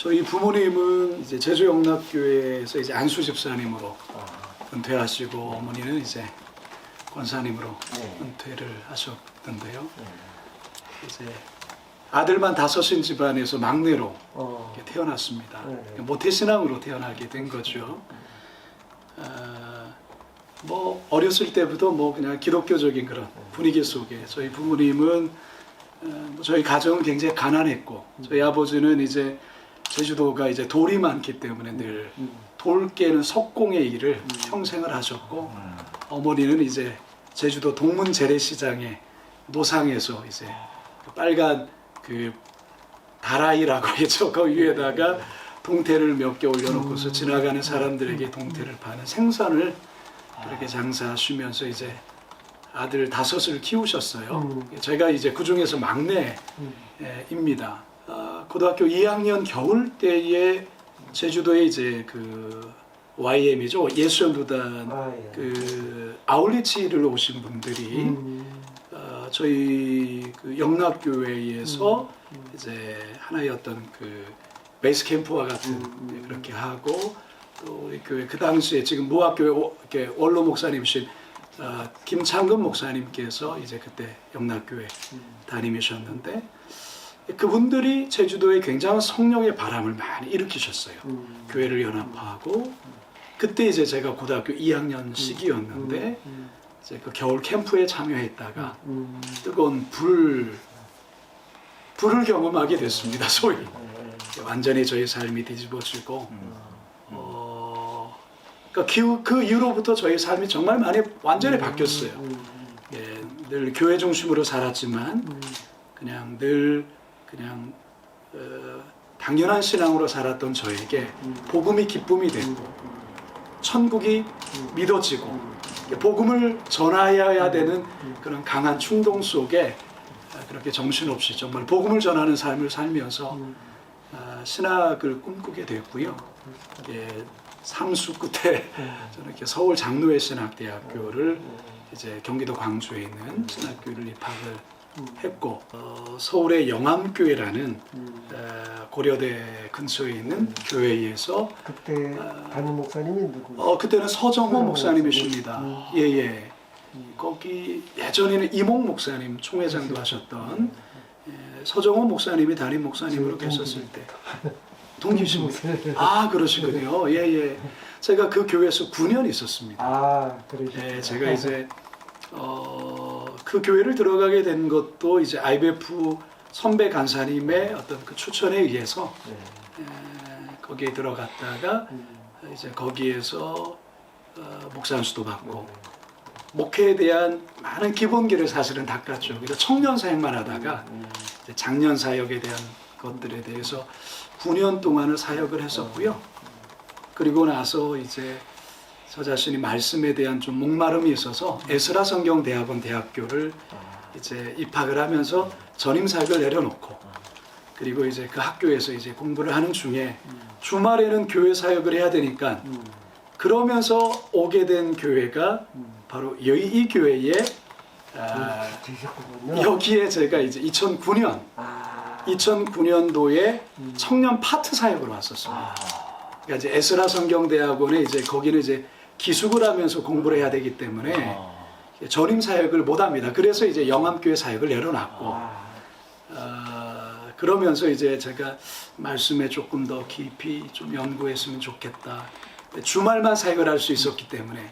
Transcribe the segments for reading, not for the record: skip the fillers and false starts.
저희 부모님은 이제 제주영락교회에서 이제 안수 집사님으로 은퇴하시고 어머니는 이제 권사님으로 은퇴를 하셨던데요. 이제 아들만 5인 집안에서 막내로 이렇게 태어났습니다. 모태신앙으로 태어나게 된 거죠. 뭐 어렸을 때부터 뭐 그냥 기독교적인 그런 분위기 속에 저희 부모님은 저희 가정은 굉장히 가난했고 저희 아버지는 이제 제주도가 이제 돌이 많기 때문에 늘 돌 깨는 석공의 일을 평생을 하셨고 어머니는 이제 제주도 동문 재래시장의 노상에서 이제 빨간 그 다라이라고 했죠. 그 위에다가 동태를 몇 개 올려놓고서 지나가는 사람들에게 동태를 파는 생선을 그렇게 장사하시면서 이제 아들 5을 키우셨어요. 제가 이제 그 중에서 막내입니다. 고등학교 2학년 겨울 때에 제주도에 이제 그 YM이죠. 예수연구단 그 아울리치를 오신 분들이 저희 그 영락교회에서 이제 하나의 어떤 그 베이스 캠프와 같은 그렇게 하고 또 우리 교회 그 당시에 지금 무학교회 원로 목사님이신 김창근 목사님께서 이제 그때 영락교회 담임이셨는데 그분들이 제주도에 굉장한 성령의 바람을 많이 일으키셨어요. 교회를 연합하고 그때 이제 제가 고등학교 2학년 시기였는데 이제 그 겨울 캠프에 참여했다가 뜨거운 불을 경험하게 됐습니다. 소위 완전히 저희 삶이 뒤집어지고 그러니까 그 이후로부터 저희 삶이 정말 많이 완전히 바뀌었어요. 예, 늘 교회 중심으로 살았지만 그냥 늘 그냥 당연한 신앙으로 살았던 저에게 복음이 기쁨이 됐고 천국이 믿어지고 복음을 전하여야 되는 그런 강한 충동 속에 그렇게 정신없이 정말 복음을 전하는 삶을 살면서 신학을 꿈꾸게 됐고요. 예, 삼수 끝에 저는 이렇게 서울 장로회 신학대학교를 이제 경기도 광주에 있는 신학교를 입학을 했고 서울의 영암교회라는 고려대 근처에 있는 교회에서 그때 담임 목사님이 누구? 그때는 서정호 목사님이십니다. 예예. 거기 예전에는 이몽 목사님 총회장도 하셨던 서정호 목사님이 담임 목사님으로 계셨을 때 동기십니다. 아 그러시군요. 예예. 제가 그 교회에서 9년 있었습니다. 아 그러시죠. 예, 제가 이제 그 교회를 들어가게 된 것도 이제 IBF 선배 간사님의 어떤 그 추천에 의해서 거기에 들어갔다가 이제 거기에서 목사 안수도 받고 목회에 대한 많은 기본기를 사실은 닦았죠. 그래서 청년 사역만 하다가 이제 장년 사역에 대한 것들에 대해서 9년 동안을 사역을 했었고요. 그리고 나서 이제 저 자신이 말씀에 대한 좀 목마름이 있어서 에스라 성경대학원 대학교를 이제 입학을 하면서 전임 사역을 내려놓고 그리고 이제 그 학교에서 이제 공부를 하는 중에 주말에는 교회 사역을 해야 되니까 그러면서 오게 된 교회가 바로 이 교회에 여기에 제가 이제 2009년도에 청년 파트 사역으로 왔었습니다. 그러니까 이제 에스라 성경대학원에 이제 거기는 이제 기숙을 하면서 공부를 해야 되기 때문에 전임 사역을 못 합니다. 그래서 이제 영암교회 사역을 내려놨고 그러면서 이제 제가 말씀에 조금 더 깊이 좀 연구했으면 좋겠다. 주말만 사역을 할 수 있었기 때문에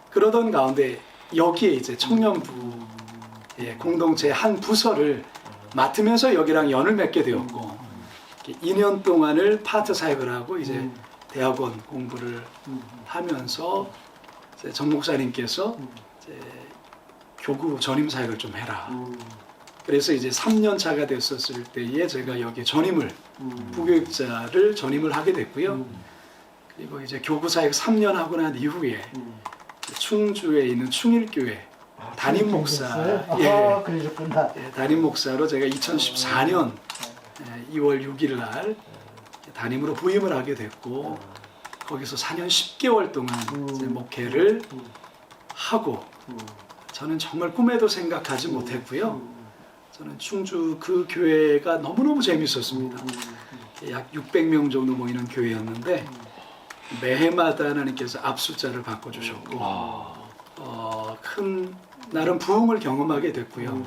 그러던 가운데 여기에 이제 청년부 공동체 한 부서를 맡으면서 여기랑 연을 맺게 되었고 2년 동안을 파트 사역을 하고 이제 대학원 공부를 하면서 정 목사님께서 이제 교구 전임 사역을 좀 해라. 그래서 이제 3년 차가 됐었을 때에 제가 여기 전임을 부교육자를 전임을 하게 됐고요. 그리고 이제 교구 사역 3년 하고 난 이후에 충주에 있는 충일교회 담임 목사 그러셨구나. 담임 목사로 제가 2014년 2월 6일 날 담임으로 부임을 하게 됐고 거기서 4년 10개월 동안 이제 목회를 하고 저는 정말 꿈에도 생각하지 못했고요. 저는 충주 그 교회가 너무너무 재밌었습니다. 약 600명 정도 모이는 교회였는데 매해마다 하나님께서 앞숫자를 바꿔주셨고 큰 나름 부흥을 경험하게 됐고요.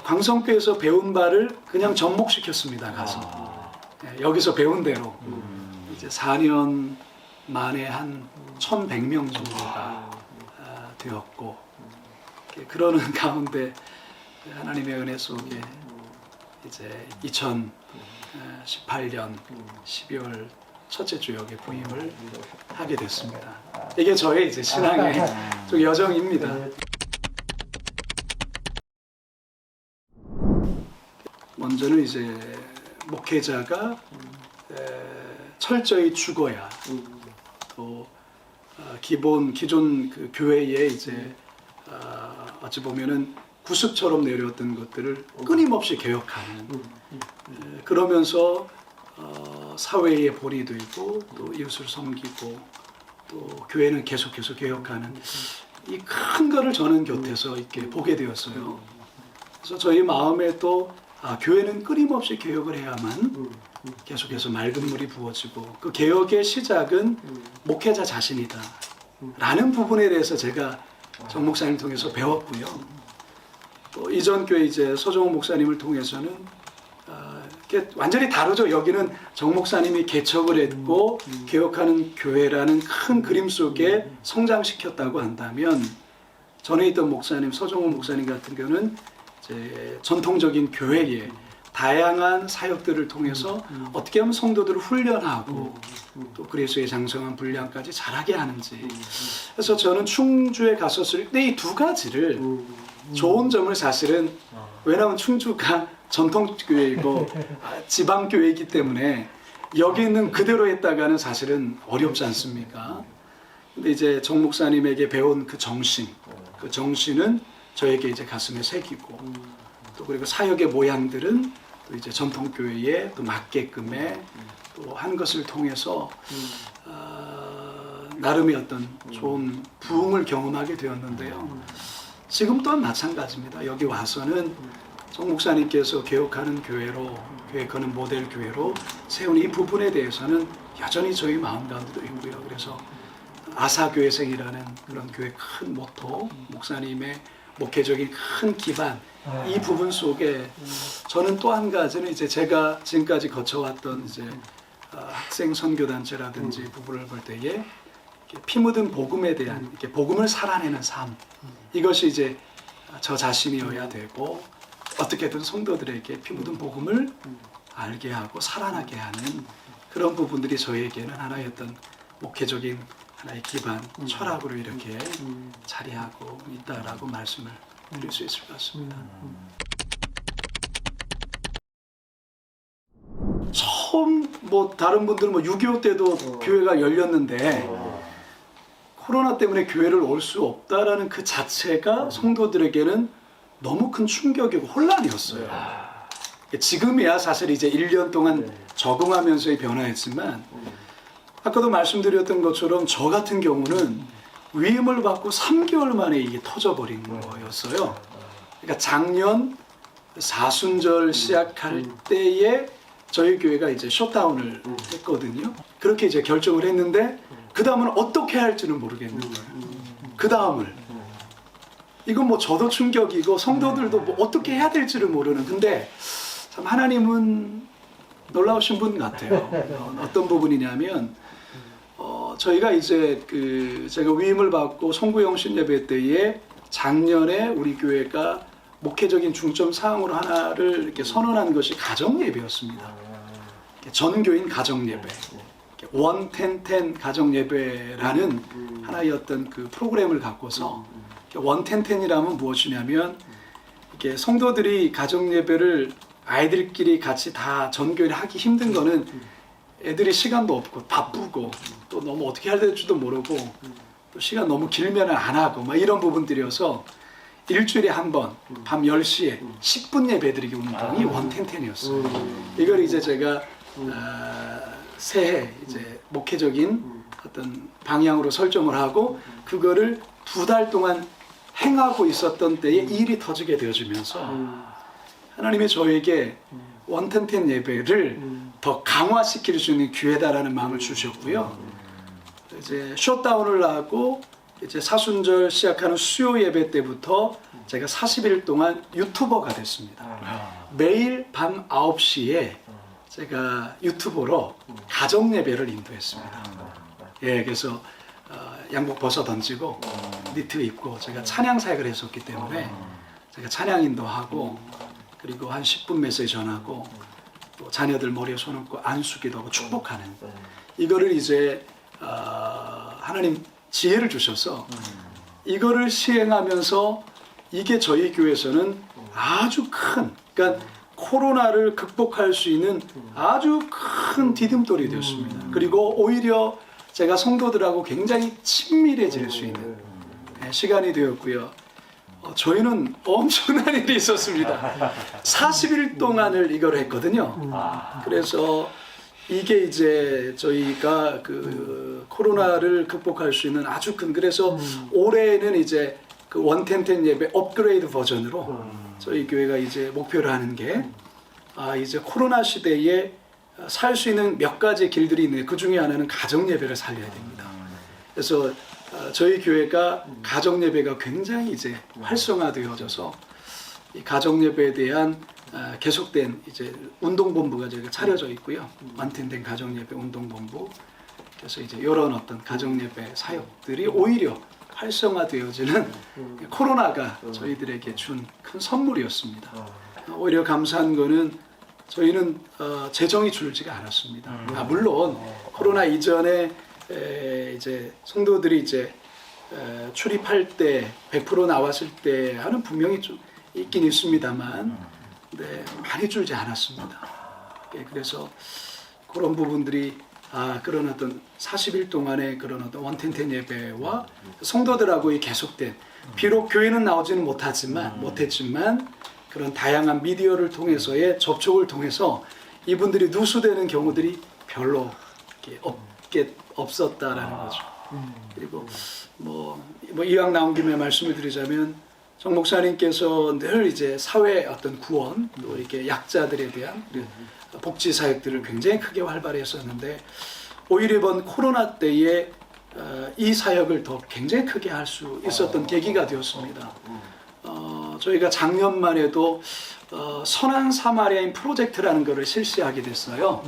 광성교에서 배운 바를 그냥 접목시켰습니다. 가서 여기서 배운 대로 이제 4년 만에 한 1,100명 정도가 되었고 그러는 가운데 하나님의 은혜 속에 이제 2018년 12월 첫째 주역에 부임을 하게 됐습니다. 이게 저의 이제 신앙의 좀 여정입니다. 먼저는 이제 목회자가 철저히 죽어야 또 기존 그 교회에 이제 어찌 보면은 구습처럼 내려왔던 것들을 끊임없이 개혁하는 그러면서 사회에 볼이 되고 또 이웃을 섬기고 또 교회는 계속해서 개혁하는 이 큰 거를 저는 곁에서 이렇게 보게 되었어요. 그래서 저희 마음에 또 교회는 끊임없이 개혁을 해야만 계속해서 맑은 물이 부어지고 그 개혁의 시작은 목회자 자신이다 라는 부분에 대해서 제가 정 목사님 통해서 배웠고요. 또 이전 교회 이제 서정호 목사님을 통해서는 완전히 다르죠. 여기는 정 목사님이 개척을 했고 개혁하는 교회라는 큰 그림 속에 성장시켰다고 한다면 전에 있던 목사님 서정호 목사님 같은 경우는 이제 전통적인 교회의 다양한 사역들을 통해서 어떻게 하면 성도들을 훈련하고 또 그리스도의 장성한 분량까지 잘하게 하는지. 그래서 저는 충주에 갔었을 때 이 두 가지를 좋은 점을 사실은 왜냐하면 충주가 전통교회이고 지방교회이기 때문에 여기 있는 그대로 했다가는 사실은 어렵지 않습니까? 근데 이제 정 목사님에게 배운 그 정신은 저에게 이제 가슴에 새기고 또 그리고 사역의 모양들은 또 이제 전통교회에 또 맞게끔에 또 한 것을 통해서 나름의 어떤 좋은 부흥을 경험하게 되었는데요. 지금 또한 마찬가지입니다. 여기 와서는 정 목사님께서 개혁하는 교회로 개혁하는 모델 교회로 세운 이 부분에 대해서는 여전히 저희 마음 가운데도 있고요. 그래서 아사교회생이라는 그런 교회 큰 모토, 목사님의 목회적인 큰 기반, 이 부분 속에 저는 또 한 가지는 이제 제가 지금까지 거쳐왔던 이제 학생 선교단체라든지 부분을 볼 때에 피 묻은 복음에 대한 이렇게 복음을 살아내는 삶, 이것이 이제 저 자신이어야 되고 어떻게든 성도들에게 피 묻은 복음을 알게 하고 살아나게 하는 그런 부분들이 저에게는 하나의 어떤 목회적인 하나의 기반, 철학으로 이렇게 자리하고 있다라고 말씀을 드릴 수 있을 것 같습니다. 처음 뭐 다른 분들은 뭐 6.25 때도 교회가 열렸는데 코로나 때문에 교회를 올 수 없다라는 그 자체가 성도들에게는 너무 큰 충격이고 혼란이었어요. 지금이야 사실 이제 1년 동안 적응하면서의 변화였지만 아까도 말씀드렸던 것처럼 저 같은 경우는 위임을 받고 3개월 만에 이게 터져버린 거였어요. 그러니까 작년 사순절 시작할 때에 저희 교회가 이제 셧다운을 했거든요. 그렇게 이제 결정을 했는데 그 다음은 어떻게 할지는 모르겠는 거예요. 그 다음을 이건 뭐 저도 충격이고 성도들도 뭐 어떻게 해야 될지를 모르는. 근데 참 하나님은 놀라우신 분 같아요. 어떤 부분이냐면 저희가 이제 제가 위임을 받고 송구영신 예배 때에 작년에 우리 교회가 목회적인 중점 사항으로 하나를 이렇게 선언한 것이 가정 예배였습니다. 전교인 가정 예배, 원텐텐 가정 예배라는 하나의 어떤 그 프로그램을 갖고서 원텐텐이라면 무엇이냐면 이렇게 성도들이 가정 예배를 아이들끼리 같이 다 전교를 하기 힘든 거는 애들이 시간도 없고 바쁘고 또 너무 어떻게 해야 될지도 모르고 또 시간 너무 길면 안 하고 막 이런 부분들이어서 일주일에 한 번 밤 10시에 10분 예배 드리기 운동이 원텐텐이었어요. 이걸 이제 제가 새해 이제 목회적인 어떤 방향으로 설정을 하고 그거를 2달 동안 행하고 있었던 때에 일이 터지게 되어지면서 하나님이 저에게 원텐텐 예배를 더 강화시킬 수 있는 기회다라는 마음을 주셨고요. 이제 셧다운을 하고 이제 사순절 시작하는 수요 예배 때부터 제가 40일 동안 유튜버가 됐습니다. 매일 밤 9시에 제가 유튜브로 가정 예배를 인도했습니다. 예, 그래서 양복 벗어 던지고 니트 입고 제가 찬양 사역을 했었기 때문에 제가 찬양 인도하고 그리고 한 10분 메시지 전하고 또 자녀들 머리에 손 얹고 안수기도 하고 축복하는 이거를 이제 하나님 지혜를 주셔서 이거를 시행하면서 이게 저희 교회에서는 아주 큰 그러니까 코로나를 극복할 수 있는 아주 큰 디딤돌이 되었습니다. 그리고 오히려 제가 성도들하고 굉장히 친밀해질 수 있는 시간이 되었고요. 저희는 엄청난 일이 있었습니다. 40일 동안을 이걸 했거든요. 그래서 이게 이제 저희가 그 코로나를 극복할 수 있는 아주 큰 그래서 올해는 이제 그 원텐텐 예배 업그레이드 버전으로 저희 교회가 이제 목표를 하는 게 이제 코로나 시대에 살 수 있는 몇 가지 길들이 있는데 그 중에 하나는 가정 예배를 살려야 됩니다. 그래서 저희 교회가 가정 예배가 굉장히 이제 활성화되어져서 이 가정 예배에 대한 계속된 이제 운동본부가 저희가 차려져 있고요. 완텐된 가정 예배 운동본부. 그래서 이제 이런 어떤 가정 예배 사역들이 오히려 활성화되어지는 코로나가 저희들에게 준 큰 선물이었습니다. 오히려 감사한 거는 저희는 재정이 줄지가 않았습니다. 물론 코로나 이전에 이제 성도들이 이제 출입할 때 100% 나왔을 때 하는 분명히 좀 있긴 있습니다만, 네, 많이 줄지 않았습니다. 그래서 그런 부분들이 그런 어떤 40일 동안의 그런 어떤 원텐텐 예배와 성도들하고의 계속된 비록 교회는 나오지는 못했지만 그런 다양한 미디어를 통해서의 접촉을 통해서 이분들이 누수되는 경우들이 별로 없었다라는 거죠. 그리고 뭐 이왕 나온 김에 말씀을 드리자면 정 목사님께서 늘 이제 사회 어떤 구원 또 이렇게 약자들에 대한 복지 사역들을 굉장히 크게 활발히 했었는데 오히려 이번 코로나 때에 이 사역을 더 굉장히 크게 할 수 있었던 계기가 되었습니다. 저희가 작년만 해도 선한 사마리아인 프로젝트라는 것을 실시하게 됐어요.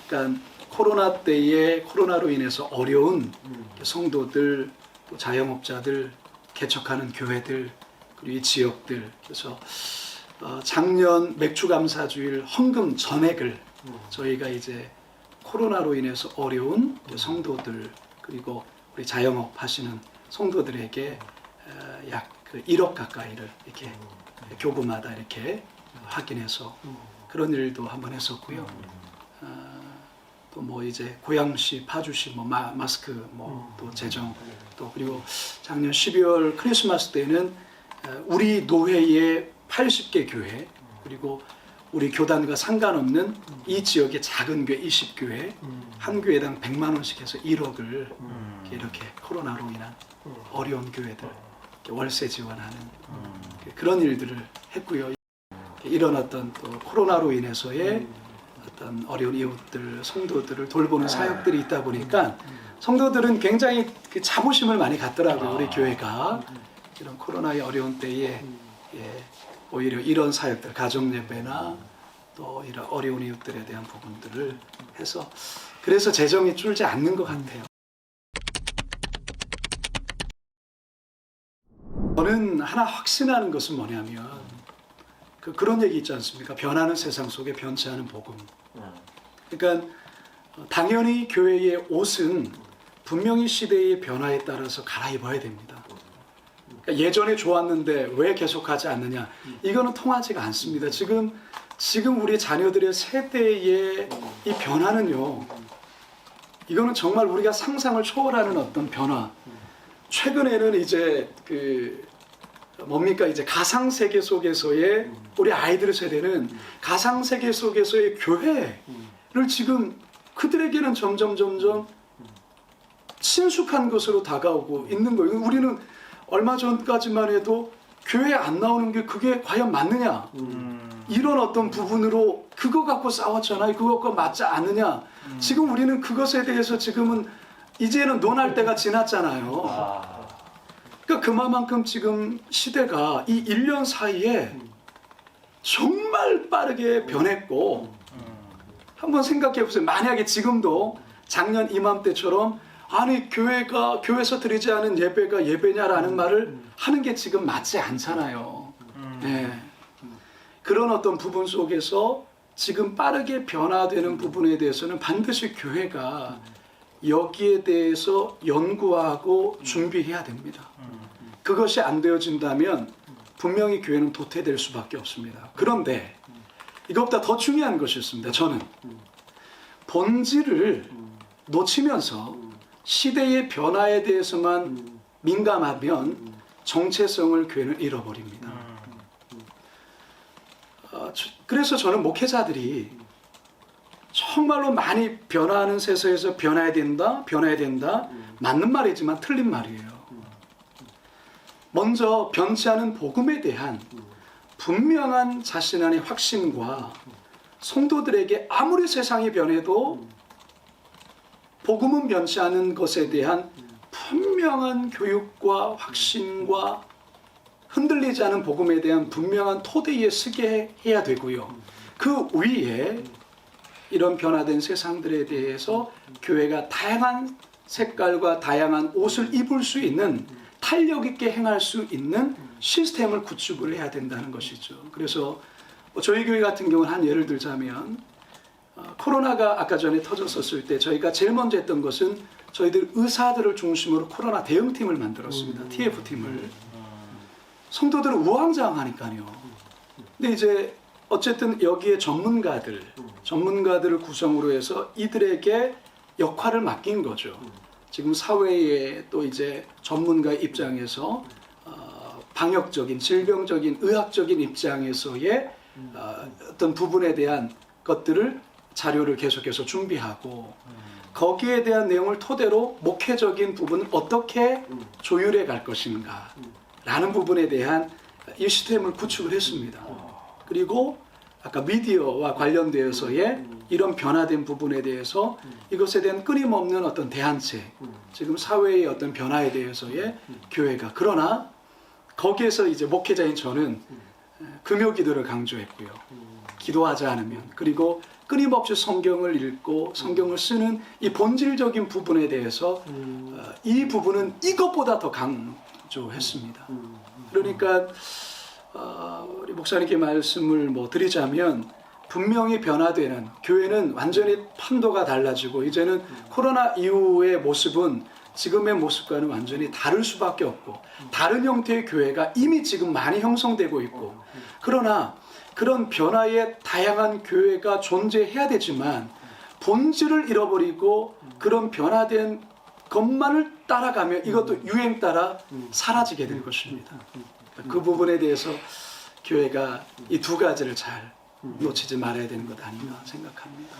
그러니까 코로나 때에 코로나로 인해서 어려운 성도들, 또 자영업자들, 개척하는 교회들, 그리고 이 지역들. 그래서 작년 맥주감사주일 헌금 전액을 저희가 이제 코로나로 인해서 어려운 성도들 그리고 우리 자영업 하시는 성도들에게 약 1억 가까이를 이렇게 교구마다 이렇게 확인해서 그런 일도 한번 했었고요. 또 뭐 이제 고양시, 파주시 뭐 마스크 뭐 또 재정 또 그리고 작년 12월 크리스마스 때는 우리 노회의 80개 교회 그리고 우리 교단과 상관없는 이 지역의 작은 교회 20교회 한 교회당 100만 원씩 해서 1억을 이렇게 코로나로 인한 어려운 교회들 월세 지원하는 그런 일들을 했고요. 이런 어떤 또 코로나로 인해서의 어떤 어려운 이웃들, 성도들을 돌보는 사역들이 있다 보니까 성도들은 굉장히 그 자부심을 많이 갖더라고요. 우리 교회가 이런 코로나의 어려운 때에 오히려 이런 사역들, 가정 예배나 또 이런 어려운 이웃들에 대한 부분들을 해서 그래서 재정이 줄지 않는 것 같아요. 저는 하나 확신하는 것은 뭐냐면 그런 얘기 있지 않습니까? 변하는 세상 속에 변치 않은 복음. 그러니까 당연히 교회의 옷은 분명히 시대의 변화에 따라서 갈아입어야 됩니다. 그러니까 예전에 좋았는데 왜 계속하지 않느냐? 이거는 통하지가 않습니다. 지금 우리 자녀들의 세대의 이 변화는요. 이거는 정말 우리가 상상을 초월하는 어떤 변화. 최근에는 이제 이제 가상 세계 속에서의 우리 아이들의 세대는 가상 세계 속에서의 교회를 지금 그들에게는 점점 친숙한 것으로 다가오고 있는 거예요. 우리는 얼마 전까지만 해도 교회 안 나오는 게 그게 과연 맞느냐? 이런 어떤 부분으로 그거 갖고 싸웠잖아요. 그것과 맞지 않느냐? 지금 우리는 그것에 대해서 지금은 이제는 논할 때가 지났잖아요. 그러니까 그만큼 지금 시대가 이 1년 사이에 정말 빠르게 변했고, 한번 생각해 보세요. 만약에 지금도 작년 이맘때처럼 아니 교회에서 드리지 않은 예배가 예배냐라는 말을 하는 게 지금 맞지 않잖아요. 네. 그런 어떤 부분 속에서 지금 빠르게 변화되는 부분에 대해서는 반드시 교회가 여기에 대해서 연구하고 준비해야 됩니다. 그것이 안 되어진다면 분명히 교회는 도태될 수밖에 없습니다. 그런데 이것보다 더 중요한 것이 있습니다. 저는 본질을 놓치면서 시대의 변화에 대해서만 민감하면 정체성을 교회는 잃어버립니다. 그래서 저는 목회자들이 정말로 많이 변화하는 세상에서 변해야 된다. 맞는 말이지만 틀린 말이에요. 먼저 변치 않은 복음에 대한 분명한 자신 안의 확신과 성도들에게 아무리 세상이 변해도 복음은 변치 않은 것에 대한 분명한 교육과 확신과 흔들리지 않은 복음에 대한 분명한 토대 위에 서게 해야 되고요. 그 위에 이런 변화된 세상들에 대해서 교회가 다양한 색깔과 다양한 옷을 입을 수 있는 탄력 있게 행할 수 있는 시스템을 구축을 해야 된다는 것이죠. 그래서 저희 교회 같은 경우는 한 예를 들자면 코로나가 아까 전에 터졌었을 때 저희가 제일 먼저 했던 것은 저희들 의사들을 중심으로 코로나 대응팀을 만들었습니다. TF팀을. 성도들은 우왕좌왕하니까요. 근데 이제 어쨌든 여기에 전문가들을 구성으로 해서 이들에게 역할을 맡긴 거죠. 지금 사회에 또 이제 전문가 입장에서 방역적인, 질병적인, 의학적인 입장에서의 어떤 부분에 대한 것들을 자료를 계속해서 준비하고 거기에 대한 내용을 토대로 목회적인 부분을 어떻게 조율해 갈 것인가 라는 부분에 대한 이 시스템을 구축을 했습니다. 그리고 아까 미디어와 관련되어서의 이런 변화된 부분에 대해서 이것에 대한 끊임없는 어떤 대안책, 지금 사회의 어떤 변화에 대해서의 교회가, 그러나 거기에서 이제 목회자인 저는 금요 기도를 강조했고요. 기도하지 않으면, 그리고 끊임없이 성경을 읽고 성경을 쓰는 이 본질적인 부분에 대해서 이 부분은 이것보다 더 강조했습니다. 그러니까 우리 목사님께 말씀을 드리자면 분명히 변화되는, 교회는 완전히 판도가 달라지고 이제는 코로나 이후의 모습은 지금의 모습과는 완전히 다를 수밖에 없고 다른 형태의 교회가 이미 지금 많이 형성되고 있고, 그러나 그런 변화의 다양한 교회가 존재해야 되지만 본질을 잃어버리고 그런 변화된 것만을 따라가면 이것도 유행 따라 사라지게 될 것입니다. 그 부분에 대해서 교회가 이 두 가지를 잘 놓치지 말아야 되는 것 아닌가 생각합니다.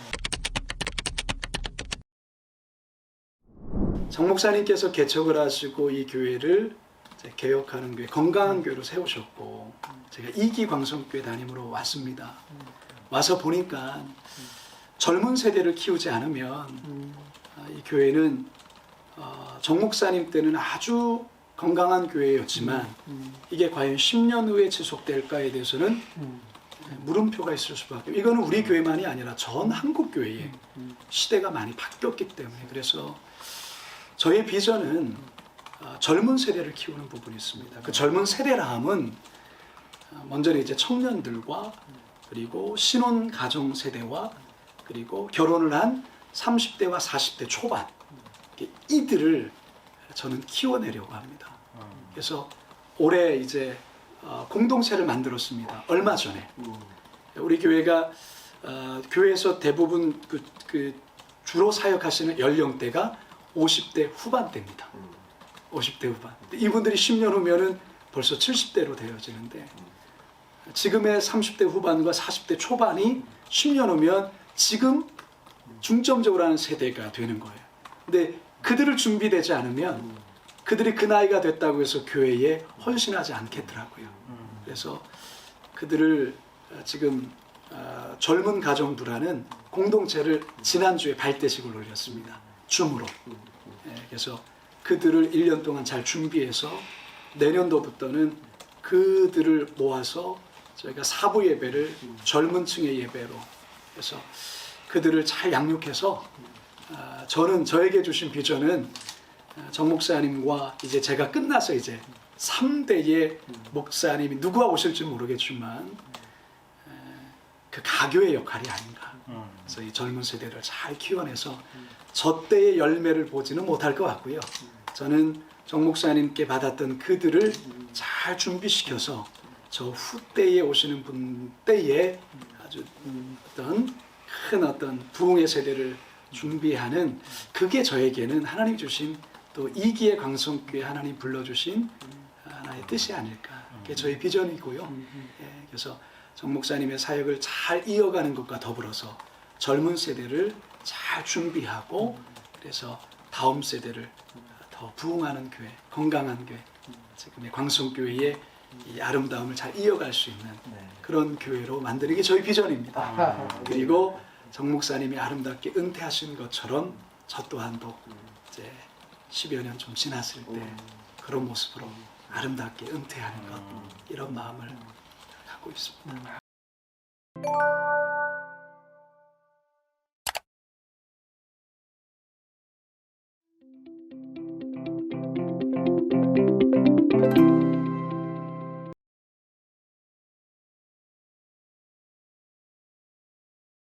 정 목사님께서 개척을 하시고 이 교회를 개혁하는 교회, 건강한 교회로 세우셨고 제가 이기광성교회 담임으로 왔습니다. 와서 보니까 젊은 세대를 키우지 않으면 이 교회는 정 목사님 때는 아주 건강한 교회였지만 이게 과연 10년 후에 지속될까에 대해서는 물음표가 있을 수밖에. 이거는 우리 교회만이 아니라 전 한국 교회의 시대가 많이 바뀌었기 때문에, 그래서 저의 비전은 젊은 세대를 키우는 부분이 있습니다. 그 젊은 세대라 함은 먼저는 이제 청년들과 그리고 신혼 가정 세대와 그리고 결혼을 한 30대와 40대 초반, 이들을 저는 키워내려고 합니다. 그래서 올해 이제 공동체를 만들었습니다. 얼마 전에 우리 교회가 교회에서 대부분 그 주로 사역하시는 연령대가 50대 후반대입니다. 50대 후반. 이분들이 10년 후면은 벌써 70대로 되어지는데 지금의 30대 후반과 40대 초반이 10년 후면 지금 중점적으로 하는 세대가 되는 거예요. 근데 그들을 준비되지 않으면 그들이 그 나이가 됐다고 해서 교회에 헌신하지 않겠더라고요. 그래서 그들을 지금 젊은 가정부라는 공동체를 지난주에 발대식을 올렸습니다. 줌으로. 그래서 그들을 1년 동안 잘 준비해서 내년도부터는 그들을 모아서 저희가 사부 예배를 젊은 층의 예배로 해서 그들을 잘 양육해서 저는 저에게 주신 비전은 정 목사님과 이제 제가 끝나서 이제 3대의 목사님이 누구가 오실지 모르겠지만 그 가교의 역할이 아닌가. 그래서 이 젊은 세대를 잘 키워내서 저 때의 열매를 보지는 못할 것 같고요. 저는 정 목사님께 받았던 그들을 잘 준비시켜서 저 후대에 오시는 분 때에 아주 큰 부흥의 세대를 준비하는 그게 저에게는 하나님 주신 또 이기의 광성교회 하나님 불러주신 하나의 뜻이 아닐까. 그게 저의 비전이고요. 그래서 정 목사님의 사역을 잘 이어가는 것과 더불어서 젊은 세대를 잘 준비하고 그래서 다음 세대를 더 부흥하는 교회, 건강한 교회, 지금의 광성교회의 이 아름다움을 잘 이어갈 수 있는 그런 교회로 만드는 게 저희 비전입니다. 그리고 정 목사님이 아름답게 은퇴하신 것처럼 저 또한도 이제 10여 년 좀 지났을 때 그런 모습으로 아름답게 은퇴하는 것 이런 마음을 갖고 있습니다.